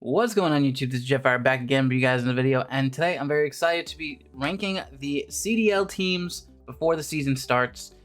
What's going on YouTube? This is Jetfire back again for you guys in the video, and today I'm very excited to be ranking the CDL teams before the season starts.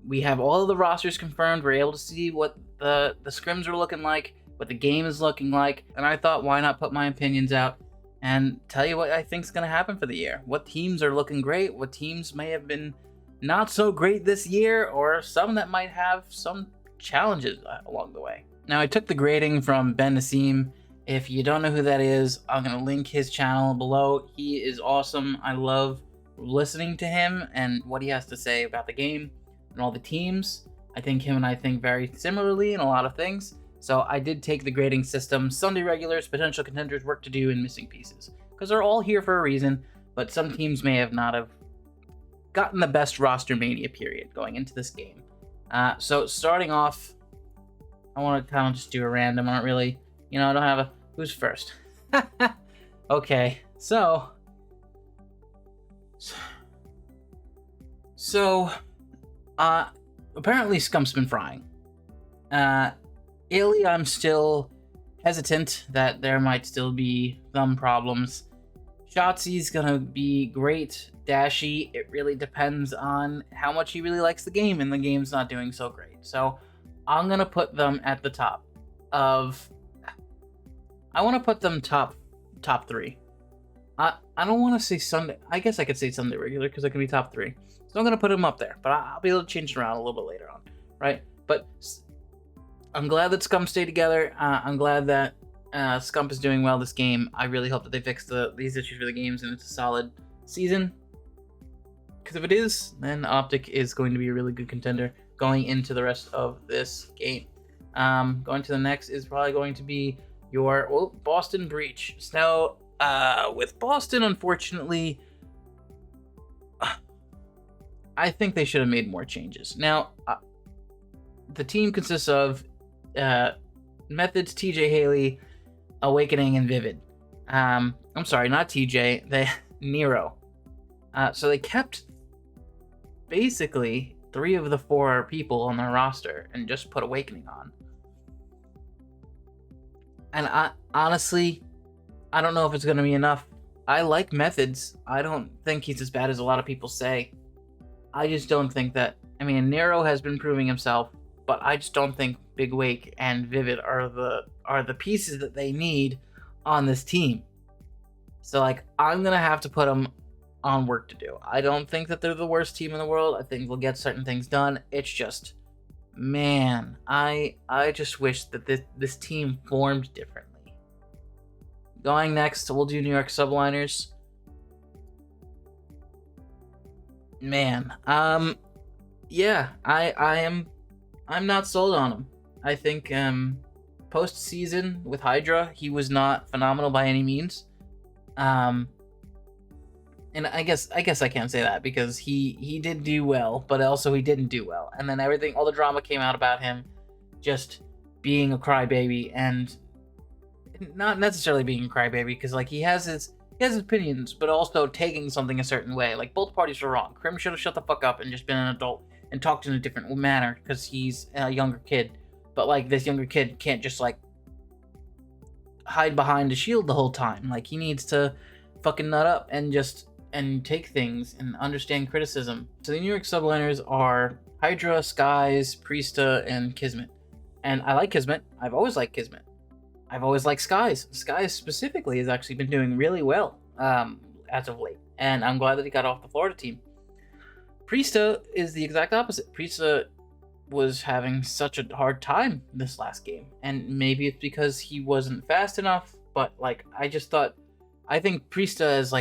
We have all of the rosters confirmed. We're able to see what the scrims are looking like, what the game is looking like, and I thought why not put my opinions out and tell you what I think is going to happen for the year. What teams are looking great, what teams may have been not so great this year, or some that might have some challenges along the way. Now, I took the grading from Ben Nassim. If you don't know who that is, I'm going to link his channel below. He is awesome. I love listening to him and what he has to say about the game and all the teams. I think him and I think very similarly in a lot of things. So I did take the grading system: Sunday regulars, potential contenders, work to do, and missing pieces. Because they're all here for a reason, but some teams may have not have gotten the best roster mania period going into this game. So starting off, I want to kind of just do a random. I don't really... I don't have a... Who's first? Okay, so... apparently Scump's been frying. Illy, I'm still hesitant that there might still be some problems. Shotzi's gonna be great. Dashy, it really depends on how much he really likes the game, and the game's not doing so great. So, I'm gonna put them at the top of... I want to put them top three. I don't want to say Sunday. I guess I could say Sunday regular because I can be top three. So I'm going to put them up there, but I'll be able to change it around a little bit later on, right? But I'm glad that Scump stayed together. I'm glad that Scump is doing well this game. I really hope that they fix these issues for the games and it's a solid season. Because if it is, then Optic is going to be a really good contender going into the rest of this game. Going to the next is probably going to be your Boston Breach. So, with Boston, unfortunately, I think they should have made more changes. Now, the team consists of Methods, TJ Haley, Awakening, and Vivid. I'm sorry, not TJ. Nero. So they kept basically 3 of the 4 people on their roster and just put Awakening on. And honestly, I don't know if it's going to be enough. I like Methods. I don't think he's as bad as a lot of people say. I just don't think that... I mean, Nero has been proving himself, but I just don't think Big Wake and Vivid are the pieces that they need on this team. So, I'm going to have to put them on work to do. I don't think that they're the worst team in the world. I think they'll get certain things done. It's just... Man, I just wish that this team formed differently. Going next, we'll do New York Subliners. Man, yeah, I'm not sold on him. I think post-season with Hydra, he was not phenomenal by any means. And I guess I can't say that because he did do well, but also he didn't do well. And then all the drama came out about him just being a crybaby, and not necessarily being a crybaby because he has his opinions, but also taking something a certain way. Both parties were wrong. Krim should have shut the fuck up and just been an adult and talked in a different manner because he's a younger kid. But this younger kid can't just hide behind a shield the whole time. He needs to fucking nut up and take things and understand criticism. So the New York Subliners are Hydra, Skies, Priesta, and Kismet. And I like Kismet. I've always liked Kismet. I've always liked Skies. Skies specifically has actually been doing really well as of late. And I'm glad that he got off the Florida team. Priesta is the exact opposite. Priesta was having such a hard time this last game. And maybe it's because he wasn't fast enough, but I think Priesta is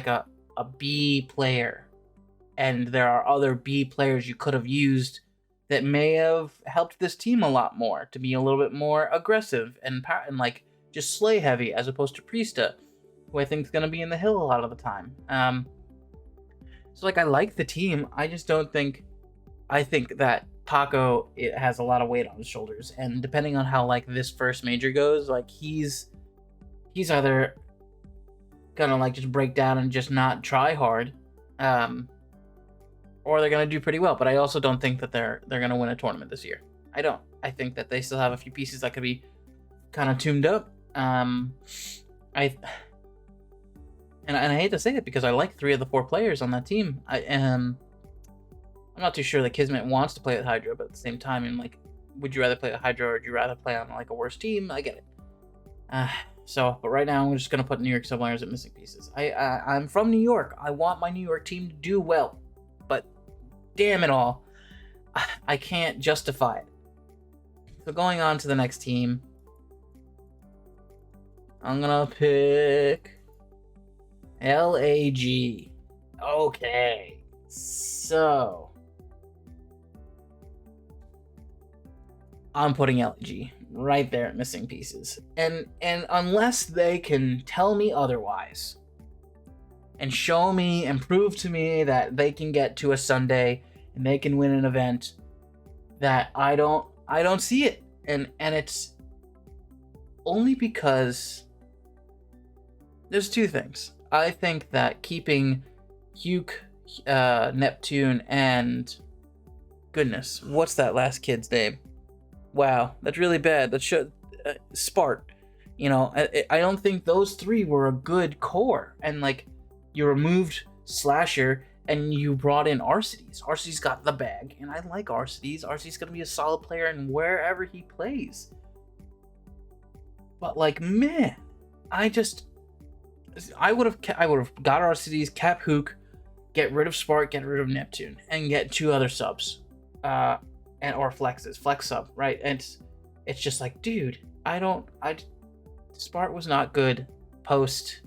a B player, and there are other B players you could have used that may have helped this team a lot more to be a little bit more aggressive and just slay heavy, as opposed to Priesta, who I think is going to be in the hill a lot of the time. So I like the team. I just don't think... I think that Paco, it has a lot of weight on his shoulders, and depending on how this first major goes, he's either gonna just break down and just not try hard, or they're gonna do pretty well. But I also don't think that they're gonna win a tournament this year. I don't. I think that they still have a few pieces that could be kind of tuned up. I and I hate to say it because I like 3 of the 4 players on that team. I'm not too sure that Kismet wants to play with Hydra, but at the same time, I'm like, would you rather play with Hydra or would you rather play on like a worse team? I get it. But right now I'm just gonna put New York Subliners at missing pieces. I'm from New York. I want my New York team to do well, but damn it all, I can't justify it. So going on to the next team, I'm gonna pick LAG. Okay, so I'm putting LAG right there at missing pieces. And unless they can tell me otherwise and show me and prove to me that they can get to a Sunday and they can win an event, that I don't see it. And it's only because there's 2 things. I think that keeping Huke, Neptune, and goodness, what's that last kid's name? Wow, that's really bad. That should Spart. You know, I don't think those 3 were a good core. And like, you removed Slasher and you brought in Arcides. Arcides got the bag, and I like Arcides. Arcides gonna be a solid player in wherever he plays. But like, man, I would have got Arcides, cap Hook, get rid of Spark, get rid of Neptune, and get 2 other subs. Or flex sub, right? And it's just like, dude, Spart was not good post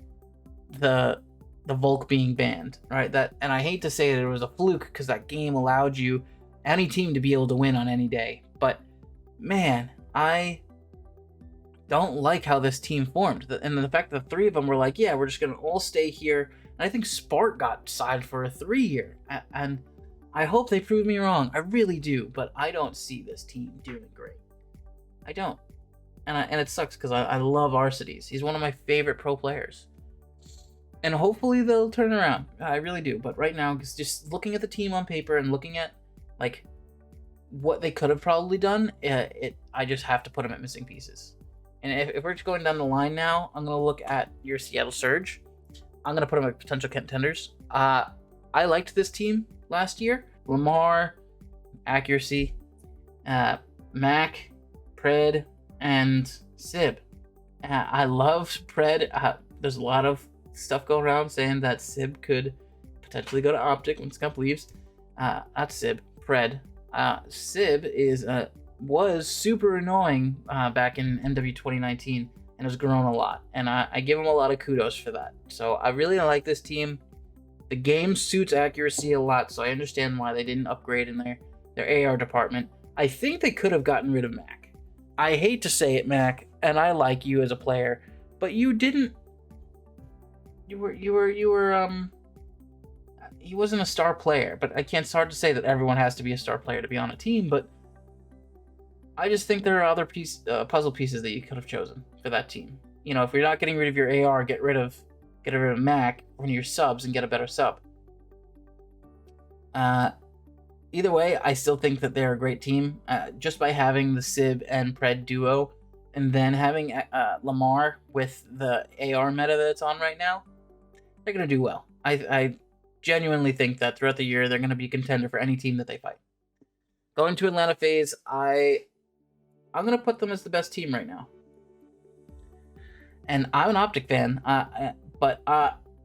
the Volk being banned, right? And I hate to say that it was a fluke because that game allowed you, any team, to be able to win on any day. But man, I don't like how this team formed. And the fact that the 3 of them were like, yeah, we're just gonna all stay here. And I think Spart got signed for a 3-year. And I hope they prove me wrong. I really do, but I don't see this team doing great. I don't. And it sucks because I love Arcides. He's one of my favorite pro players. And hopefully they'll turn around. I really do. But right now, just looking at the team on paper and looking at like what they could have probably done, I just have to put them at missing pieces. And if we're just going down the line now, I'm going to look at your Seattle Surge. I'm going to put them at potential contenders. I liked this team last year. Lamar, Accuracy, Mac, Pred, and Sib. I loved Pred. There's a lot of stuff going around saying that Sib could potentially go to Optic when Scump leaves. Not Sib, Pred. Sib was super annoying back in NW 2019 and has grown a lot. And I give him a lot of kudos for that. So I really like this team. The game suits Accuracy a lot, so I understand why they didn't upgrade in their AR department. I think they could have gotten rid of Mac. I hate to say it, Mac, and I like you as a player, but you didn't. He wasn't a star player, but it's hard to say that everyone has to be a star player to be on a team, but I just think there are other puzzle pieces that you could have chosen for that team. You know, if you're not getting rid of your AR, get rid of Mac, one of your subs, and get a better sub. Either way, I still think that they're a great team. Just by having the Sib and Pred duo, and then having Lamar with the AR meta that it's on right now, they're going to do well. I genuinely think that throughout the year, they're going to be a contender for any team that they fight. Going to Atlanta FaZe, I'm going to put them as the best team right now. And I'm an Optic fan, but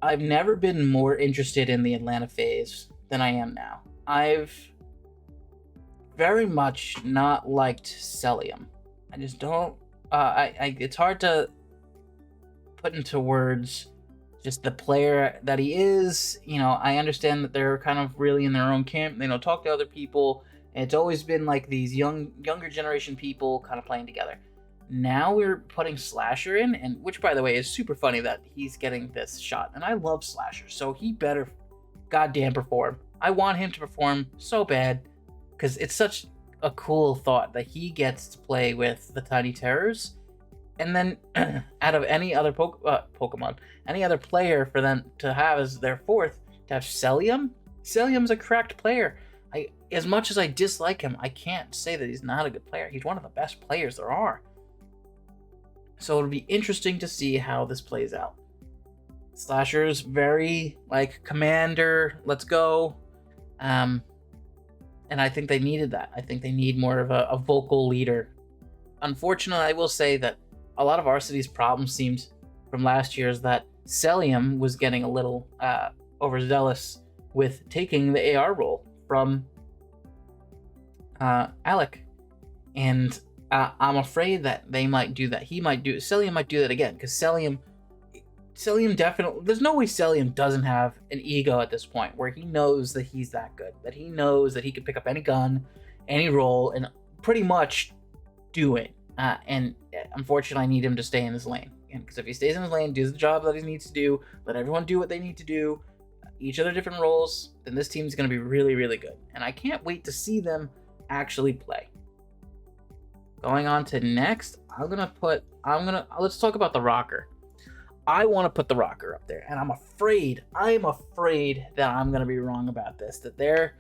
I've never been more interested in the Atlanta FaZe than I am now. I've very much not liked Celium. I just don't. It's hard to put into words just the player that he is. You know, I understand that they're kind of really in their own camp. They don't talk to other people. And it's always been like these younger generation people kind of playing together. Now we're putting Slasher in, and which, by the way, is super funny that he's getting this shot. And I love Slasher, so he better goddamn perform. I want him to perform so bad, because it's such a cool thought that he gets to play with the Tiny Terrors. And then, out of any other Pokemon, any other player for them to have as their fourth, to have Celium? Celium's a cracked player. As much as I dislike him, I can't say that he's not a good player. He's one of the best players there are. So it'll be interesting to see how this plays out. Slasher's very like commander, let's go. And I think they needed that. I think they need more of a vocal leader. Unfortunately, I will say that a lot of Varsity's problems seemed from last year is that Celium was getting a little overzealous with taking the AR role from Alec. And I'm afraid that they might do that. Celium might do that again, because Celium definitely, there's no way Celium doesn't have an ego at this point where he knows that he's that good, that he knows that he can pick up any gun, any role, and pretty much do it. And unfortunately, I need him to stay in his lane. Because if he stays in his lane, does the job that he needs to do, let everyone do what they need to do, each of their different roles, then this team's going to be really, really good. And I can't wait to see them actually play. Going on to next, let's talk about the rocker. I want to put the rocker up there, and I'm afraid that I'm going to be wrong about this, that they're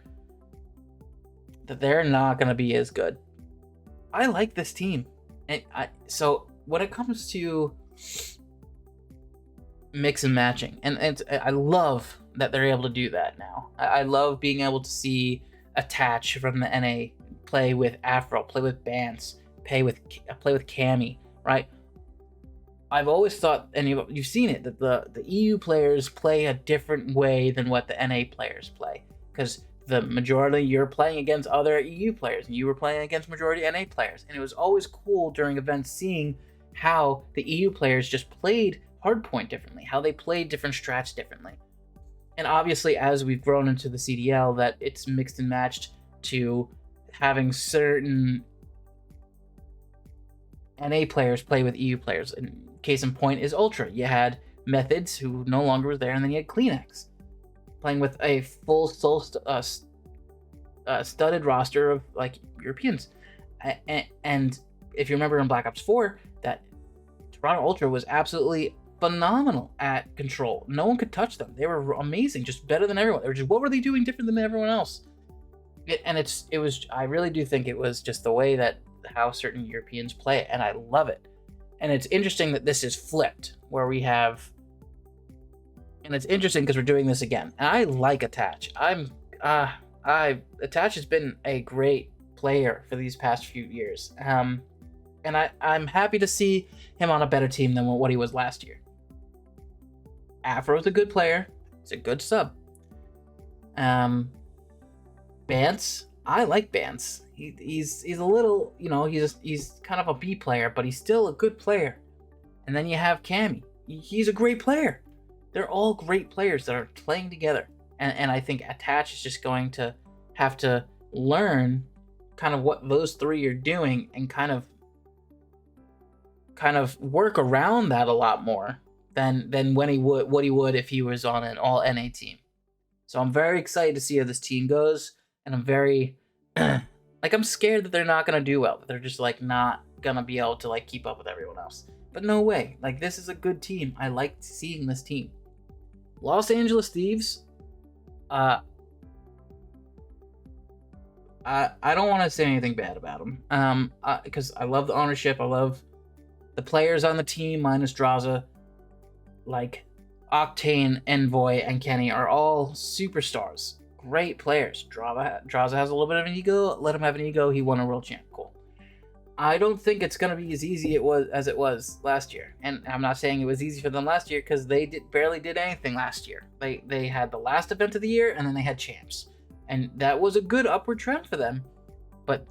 not going to be as good. I like this team. And so when it comes to mix and matching, and I love that they're able to do that now. I love being able to see Attach from the NA play with Afro, play with Bance, play with Cammy, right? I've always thought, and you've seen it, that the EU players play a different way than what the NA players play, because the majority you're playing against other EU players, and you were playing against majority NA players, and it was always cool during events seeing how the EU players just played hardpoint differently, how they played different strats differently. And obviously, as we've grown into the CDL, that it's mixed and matched to having certain NA players play with EU players. And case in point is Ultra. You had Methods, who no longer was there, and then you had Kleenex playing with a full studded roster of like Europeans. And if you remember in Black Ops 4, that Toronto Ultra was absolutely phenomenal at control. No one could touch them. They were amazing, just better than everyone. They were just, what were they doing different than everyone else? I really do think it was just the way that how certain Europeans play it, and I love it. And it's interesting that this is flipped, where we have, and it's interesting because we're doing this again. And I like Attach. Attach has been a great player for these past few years. And I'm happy to see him on a better team than what he was last year. Afro's a good player. He's a good sub. Bance, I like Bance. He's a little, he's kind of a B player, but he's still a good player. And then you have Cammy. He's a great player. They're all great players that are playing together. And I think Attach is just going to have to learn kind of what those three are doing and kind of work around that a lot more than what he would if he was on an all NA team. So I'm very excited to see how this team goes, and I'm very I'm scared that they're not gonna do well, that they're just like not gonna be able to like keep up with everyone else. But no way, like this is a good team. I like seeing this team. Los Angeles Thieves, I don't want to say anything bad about them, because I love the ownership. I love the players on the team, minus Draza. Like Octane, Envoy, and Kenny are all superstars. Great players. Draza has a little bit of an ego. Let him have an ego. He won a world champ. Cool. I don't think it's gonna be as easy as it was last year. And I'm not saying it was easy for them last year, because they barely did anything last year. They had the last event of the year, and then they had champs. And that was a good upward trend for them. But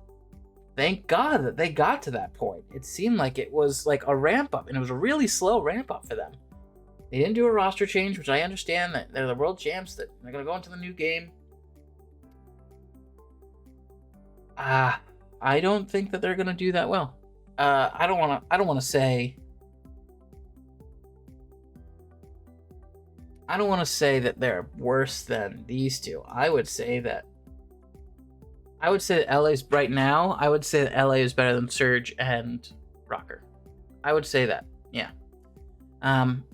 thank God that they got to that point. It seemed like it was like a ramp up, and it was a really slow ramp up for them. They didn't do a roster change, which I understand that they're the world champs, that they're going to go into the new game. I don't think that they're going to do that well. I don't want to say that they're worse than these two. I would say that LA's right now. I would say that LA is better than Surge and Rocker. I would say that. Yeah. And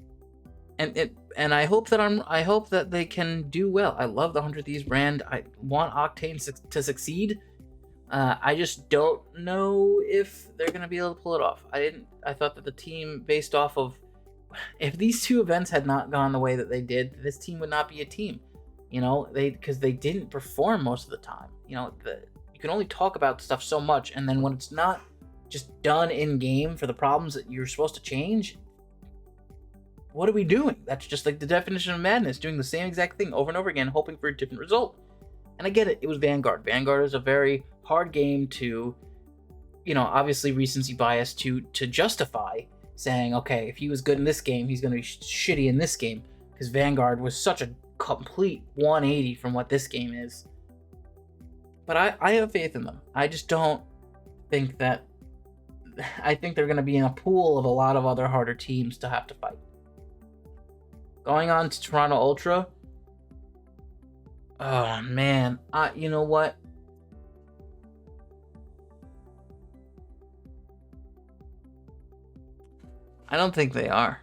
I hope that they can do well. I love the 100 Thieves brand. I want Octane to succeed, I just don't know if they're gonna be able to pull it off. I thought that the team, based off of, if these two events had not gone the way that they did, this team would not be a team. Because they didn't perform most of the time. You can only talk about stuff so much, and then when it's not just done in game for the problems that you're supposed to change, what are we doing? That's just like the definition of madness, doing the same exact thing over and over again, hoping for a different result. And I get it. It was Vanguard. Vanguard is a very hard game to, obviously recency bias to justify saying, okay, if he was good in this game, he's going to be shitty in this game, because Vanguard was such a complete 180 from what this game is. But I have faith in them. I just don't think that. I think they're going to be in a pool of a lot of other harder teams to have to fight. Going on to Toronto Ultra. Oh man, you know what? I don't think they are.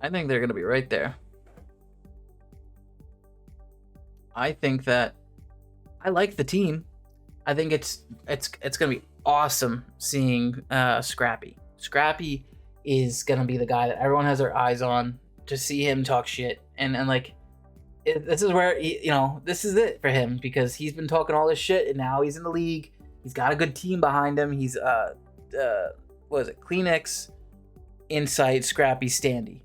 I think they're going to be right there. I think that I like the team. I think it's going to be awesome seeing Scrappy. Scrappy is going to be the guy that everyone has their eyes on, to see him talk shit. And like, this is where, this is it for him, because he's been talking all this shit and now he's in the league. He's got a good team behind him. He's, what is it? Kleenex, Insight, Scrappy, Standy.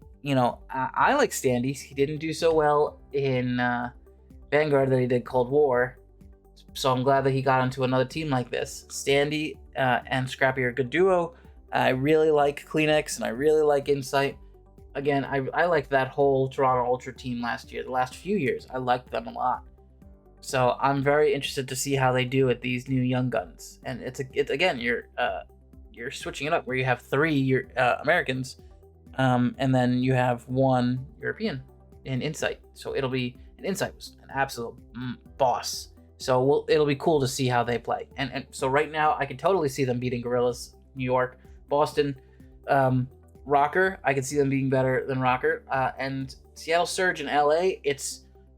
I like Standy. He didn't do so well in Vanguard that he did Cold War. So I'm glad that he got into another team like this. Standy and Scrappy are a good duo. I really like Kleenex and I really like Insight. Again, I liked that whole Toronto Ultra team last year. The last few years, I liked them a lot. So I'm very interested to see how they do with these new young guns. And it's again, you're switching it up where you have 3 Americans, and then you have 1 European in Insight. So Insight was an absolute boss. So it'll be cool to see how they play. And so right now, I can totally see them beating Gorillas, New York, Boston, Rocker. I can see them being better than Rocker. And Seattle Surge in LA,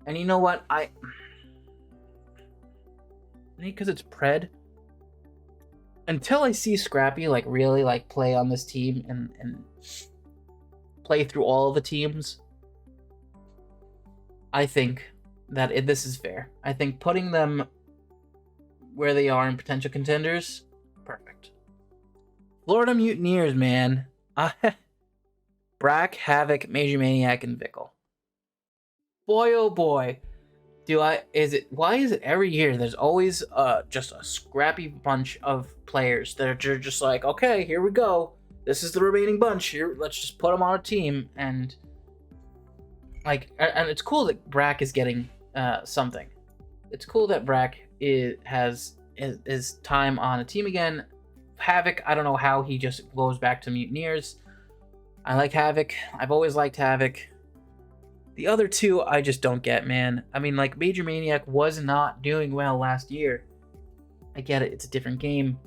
and you know what? Because it's Pred. Until I see Scrappy really play on this team and play through all of the teams, I think that this is fair. I think putting them where they are in potential contenders, perfect. Florida Mutineers, man. Brack, Havoc, Major Maniac, and Vickle. Boy, oh boy. Why is it every year there's always just a scrappy bunch of players that are just like, okay, here we go. This is the remaining bunch. Here, let's just put them on a team. And it's cool that Brack is getting something. It's cool that Brack has time on a team again. Havoc, I don't know how he just goes back to Mutineers. I like Havoc. I've always liked Havoc. The other two, I just don't get, man. I mean, Major Maniac was not doing well last year. I get it. It's a different game.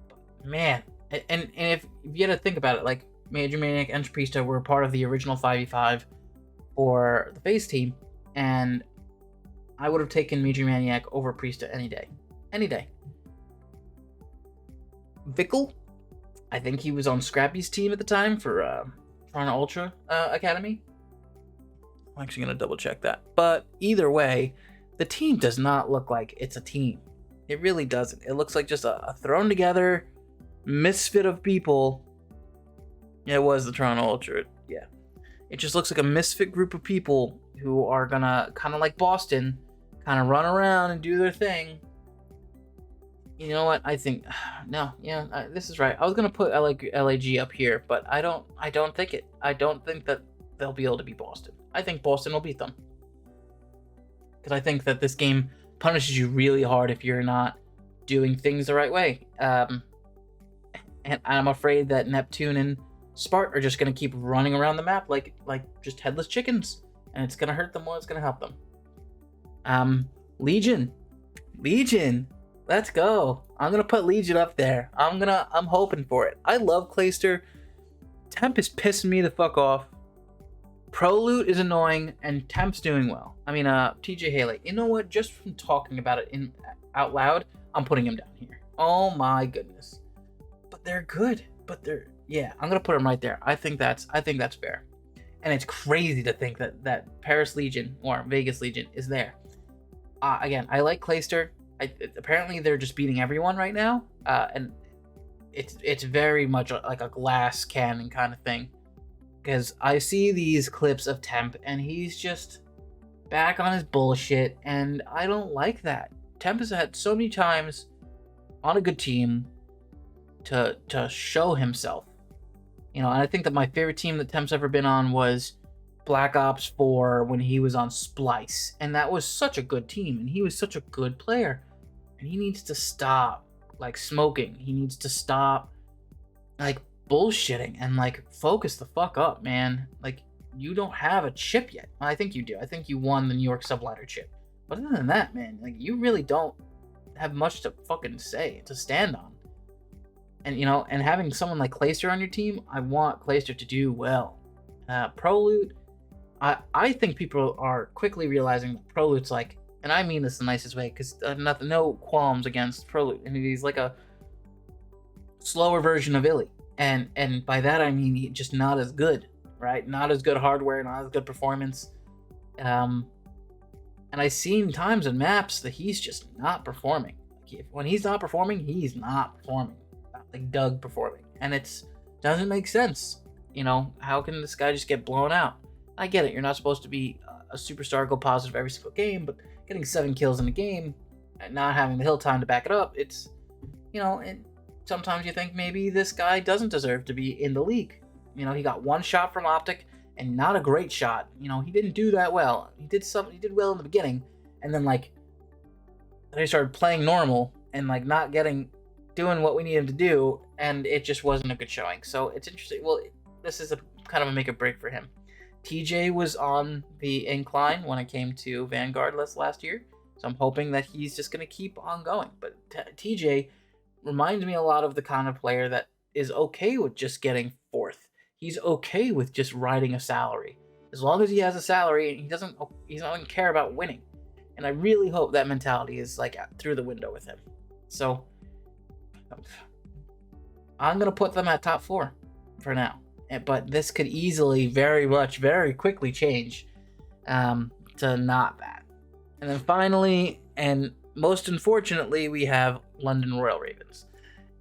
But, man. And if you had to think about it, Major Maniac and Priesta were part of the original 5v5 for the FaZe team. And I would have taken Major Maniac over Priesta any day. Any day. Vickle, I think he was on Scrappy's team at the time for Toronto Ultra Academy. I'm actually going to double check that. But either way, the team does not look like it's a team. It really doesn't. It looks like just a thrown together misfit of people. Yeah, it was the Toronto Ultra. Yeah. It just looks like a misfit group of people who are going to, kind of like Boston, kind of run around and do their thing. You know what? I think this is right. I was gonna put LAG up here, but I don't think it. I don't think that they'll be able to beat Boston. I think Boston will beat them because I think that this game punishes you really hard if you're not doing things the right way. And I'm afraid that Neptune and Spart are just gonna keep running around the map like just headless chickens, and it's gonna hurt them more. It's gonna help them. Legion. Let's go. I'm gonna put Legion up there. I'm hoping for it. I love Clayster. Temp is pissing me the fuck off. Prolute is annoying, and Temp's doing well. I mean, TJ Haley. You know what? Just from talking about it out loud, I'm putting him down here. Oh my goodness. But they're good. I'm gonna put him right there. I think that's fair. And it's crazy to think that Paris Legion or Vegas Legion is there. Again, I like Clayster. Apparently they're just beating everyone right now, and it's very much like a glass cannon kind of thing. Because I see these clips of Temp, and he's just back on his bullshit, and I don't like that. Temp has had so many times on a good team to show himself. And I think that my favorite team that Temp's ever been on was Black Ops 4 when he was on Splice. And that was such a good team, and he was such a good player. And he needs to stop, smoking. He needs to stop, bullshitting and focus the fuck up, man. You don't have a chip yet. Well, I think you do. I think you won the New York Subliner chip. But other than that, man, you really don't have much to fucking say, to stand on. And and having someone like Clayster on your team, I want Clayster to do well. Prolute, I think people are quickly realizing that Prolute's and I mean this the nicest way, because no qualms against Prolute, and he's like a slower version of Illy. And by that I mean he's just not as good, right? Not as good hardware, not as good performance. And I've seen times in maps that he's just not performing. When he's not performing, he's not performing. Not like Doug performing. And it doesn't make sense. How can this guy just get blown out? I get it. You're not supposed to be a superstar, go positive every single game, but getting 7 kills in a game and not having the hill time to back it up, it's, and sometimes you think maybe this guy doesn't deserve to be in the league. He got 1 shot from Optic and not a great shot. He didn't do that well. He did well in the beginning, and then he started playing normal and not doing what we need him to do, and it just wasn't a good showing. So it's interesting. Well, this is a kind of a make or break for him. TJ was on the incline when it came to Vanguard last year, so I'm hoping that he's just going to keep on going. But TJ reminds me a lot of the kind of player that is okay with just getting 4th. He's okay with just riding a salary. As long as he has a salary, and he doesn't care about winning. And I really hope that mentality is through the window with him. So I'm going to put them at top 4 for now. But this could easily, very quickly change to not that. And then finally, and most unfortunately, we have London Royal Ravens.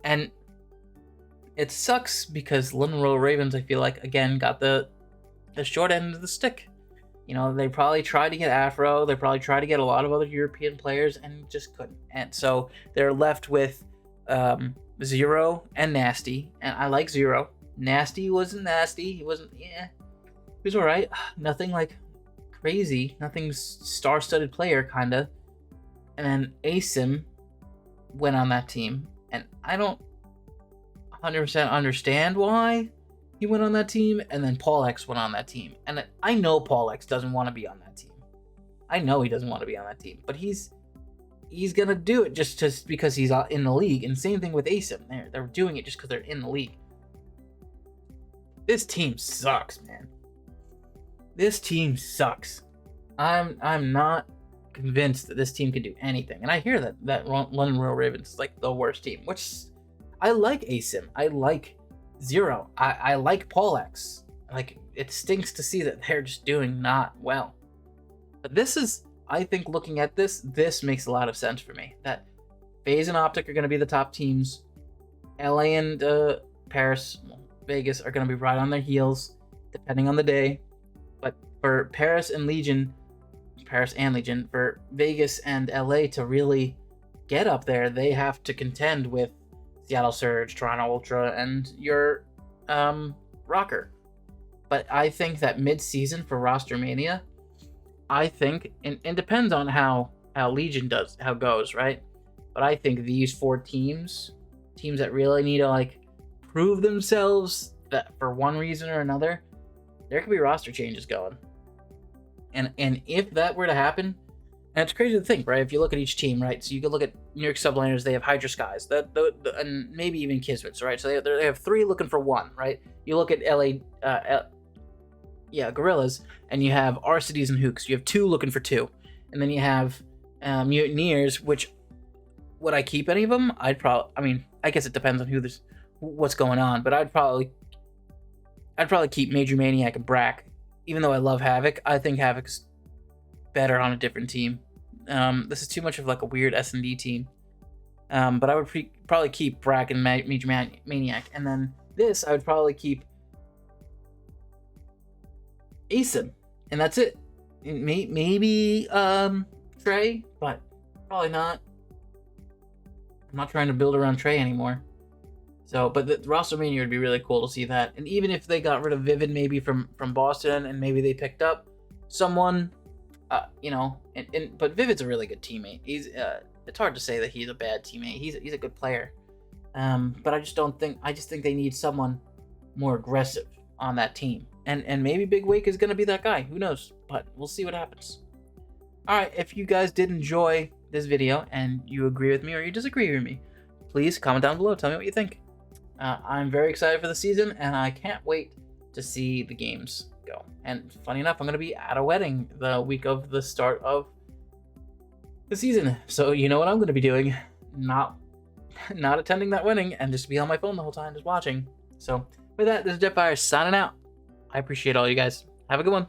And it sucks because London Royal Ravens, I feel again, got the short end of the stick. They probably tried to get Afro. They probably tried to get a lot of other European players and just couldn't. And so they're left with Zero and Nasty. And I like Zero. Nasty wasn't nasty. He wasn't, he was alright. Nothing crazy. Nothing star-studded player, kind of. And then Asim went on that team. And I don't 100% understand why he went on that team. And then Paul X went on that team. And I know Paul X doesn't want to be on that team. I know he doesn't want to be on that team. But he's gonna do it just because he's in the league. And same thing with Asim. They're doing it just because they're in the league. This team sucks, man. This team sucks. I'm not convinced that this team can do anything. And I hear that London Royal Ravens is the worst team, which I like Asim. I like Zero. I like Paul X. It stinks to see that they're just doing not well. But this is, I think, looking at this makes a lot of sense for me. That FaZe and Optic are going to be the top teams. LA and Paris, Vegas are going to be right on their heels, depending on the day. But for Paris and Legion, for Vegas and LA to really get up there, they have to contend with Seattle Surge, Toronto Ultra, and your Rocker. But I think that mid-season for Roster Mania, I think, and depends on how Legion goes, right? But I think these 4 teams that really need to prove themselves that for one reason or another, there could be roster changes going. And if that were to happen, and it's crazy to think, right? If you look at each team, right? So you could look at New York Subliners, they have Hydra Skies, and maybe even Kismet's, right? So they have 3 looking for 1, right? You look at LA, yeah, gorillas, and you have Arcides and Hooks. You have 2 looking for 2, and then you have mutineers. Which would I keep any of them? I'd probably. I mean, I guess it depends on what's going on, but I'd probably keep Major Maniac and Brack. Even though I love Havoc, I think Havoc's better on a different team. This is too much of like a weird S&D team. But I would probably keep Brack and Major Maniac, and then this I would probably keep Aeson, and that's it. Maybe Trey, but probably not. I'm not trying to build around Trey anymore. So, but the roster mania would be really cool to see that. And even if they got rid of Vivid maybe from Boston, and maybe they picked up someone, but Vivid's a really good teammate. He's it's hard to say that he's a bad teammate. He's a good player. But I just think they need someone more aggressive on that team. And maybe Big Wake is going to be that guy. Who knows? But we'll see what happens. All right, if you guys did enjoy this video and you agree with me or you disagree with me, please comment down below. Tell me what you think. I'm very excited for the season, and I can't wait to see the games go. And funny enough, I'm going to be at a wedding the week of the start of the season. So you know what I'm going to be doing? Not attending that wedding and just be on my phone the whole time just watching. So with that, this is Jetfire signing out. I appreciate all you guys. Have a good one.